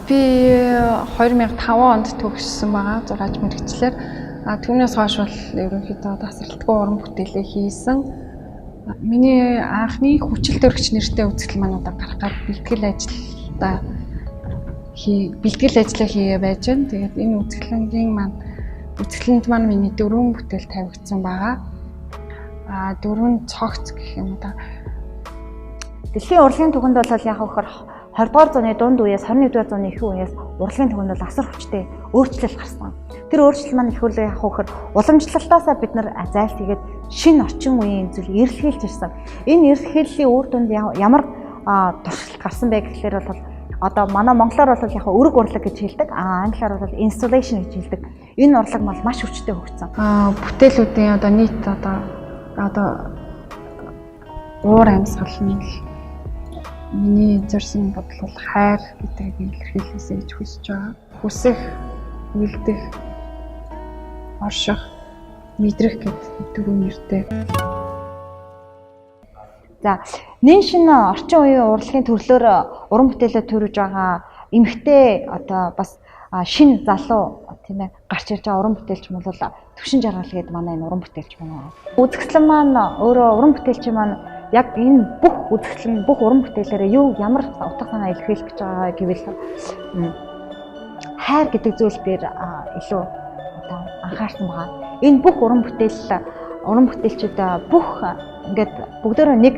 Би 2005 онд төгссөн байгаа зураач мэргэжлэр. Түүнээс хойш бол ерөнхийдөө тасралтгүй уран бүтээлээ хийсэн. Миний анхны хүчил төрөгч нэртэй үзэгдэл маань одоо гаргаад бэлтгэл ажиллаа хийгээ байж байна. Тэгээд энэ үзэсгэлэнд маань миний 4 бүтээл тавигдсан байгаа. 4 цогц гэх юм да. Дэлхийн урлагийн түгэнд бол яг хөхөр 20 дугаар зууны дунд үеэс 21 дугаар зууны их үеэс урлагийн түгэнд бол асар хүчтэй өөрчлөлт гарсан. Тэр өөрчлөлт маань их үл яг хөхөр уламжлалтаасаа бид нар зайлт хийгээд шинэ орчин үеийн зүйл эрэлхийлж ирсэн. Энэ эрэлхийллийн үр дүнд ямар туршилт гарсан бэ гэхлээр бол одоо манай монголоор бол яг өрг урлаг гэж хэлдэг. Англиар бол installation гэж хэлдэг. Энэ урлаг бол маш хүчтэй хөгжсөн. Бүтээлүүдийн одоо нийт одоо уур амьсгал нь миний зорьсон бодол бол хайр гэдгийг илэрхийлэхээ гэж хүсэж байгаа. Хүсэх, үлдэх, орших, мэдрэх гэдэг 4 нэртэй. За, нэн шинэ орчин үеийн урлагийн төрлөөр уран бүтээлээ төрөж байгаа эмэгтэй одоо бас шинэ залуу тийм ээ гарч ирж байгаа уран бүтээлч бол Төвшин Жаргал гэдэг манай энэ уран бүтээлч байна. Үзэсгэлэн маань өөрөө уран бүтээлч маань яг энэ бүх үзэсгэлэн бүх уран бүтээлээрээ ямар утга санаа илэрхийлэх гэж байгаа гэвэл хайр гэдэг зүйл дээр илүү одоо анхаарсан байгаа. Энэ бүх уран бүтээлчид бүх ингээд бүгдөө нэг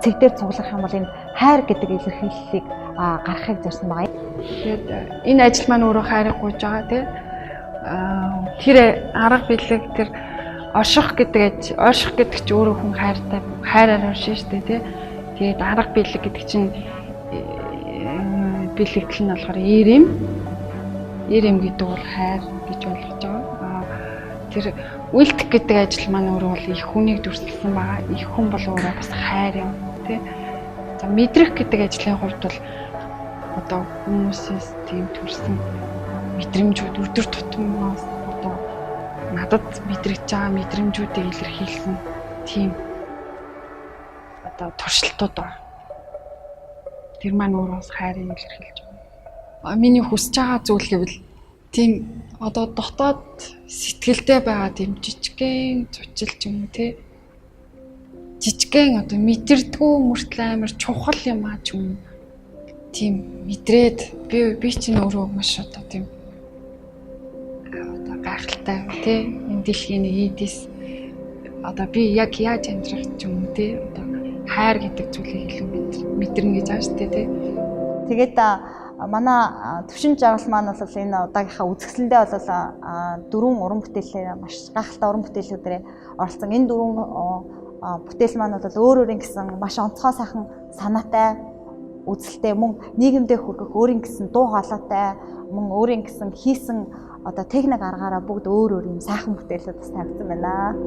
цэг дээр цуглах юм бол энэ хайр гэдэг илэрхийллийг гаргахыг зорьсон байгаа. Тэгээд энэ ажил маань өөрөө хайрыг гуйж байгаа тийм. Тэр арга биелэг тэр орших гэдэг чинь өөрөө хүн хайраар оршин шүү дээ тий. Тэгээд арга биелэг гэдэг чинь бэлэгдэл нь болохоор эрэм гэдэг бол хайр гэж ойлгож байгаа. Тэр үйлдэх гэдэг ажил маань өөрөө бол их хүнийг дүрслэсэн байгаа. Их хүн бол өөрөө бас хайр юм тий. За мэдрэх гэдэг ажлын хувьд бол одоо хүмүүсээс тийм төрсэн мэдрэмжүүд өдөр тутмын одоо надад мэдрэгдэж байгаа мэдрэмжүүдийг илэрхийлсэн тийм одоо туршилтууд байна. Тэр маань өөрөө хайрыг илэрхийлж байгаа. Миний хүсэж байгаа зүйл гэвэл тийм одоо дотоод сэтгэлдээ байгаа тийм жижигхэн зучлж юм те. Жижигхэн одоо мэдэрдэггүй мөртлөө амар чухал юм аа ч юм. Тийм мэдрээд би чинь өөрөө маш одоо тийм гайхалтай тий энэ дэлхийн эдис одоо би яг яаж амьдрах ч юм тий одоо хайр гэдэг зүйлийг илүү мэдэрнэ гэж ааш тий. Тэгээд манай Төвшин Жаргал маань бол энэ удаагийнхаа үзэсгэлэндээ бол 4 уран бүтээлээр маш гайхалтай уран бүтээлүүдээр оролцсон. Энэ 4 бүтээл маань бол өөрийн гэсэн маш онцгой сайхан санаатай үзэлтэй мөн нийгэмдээ хүргэх өөрийн гэсэн дуу хоолойтой мөн өөрийн гэсэн хийсэн одоо техник аргаараа бүгд өөр юм сайхан бүтээлүүд бас тавьсан байна.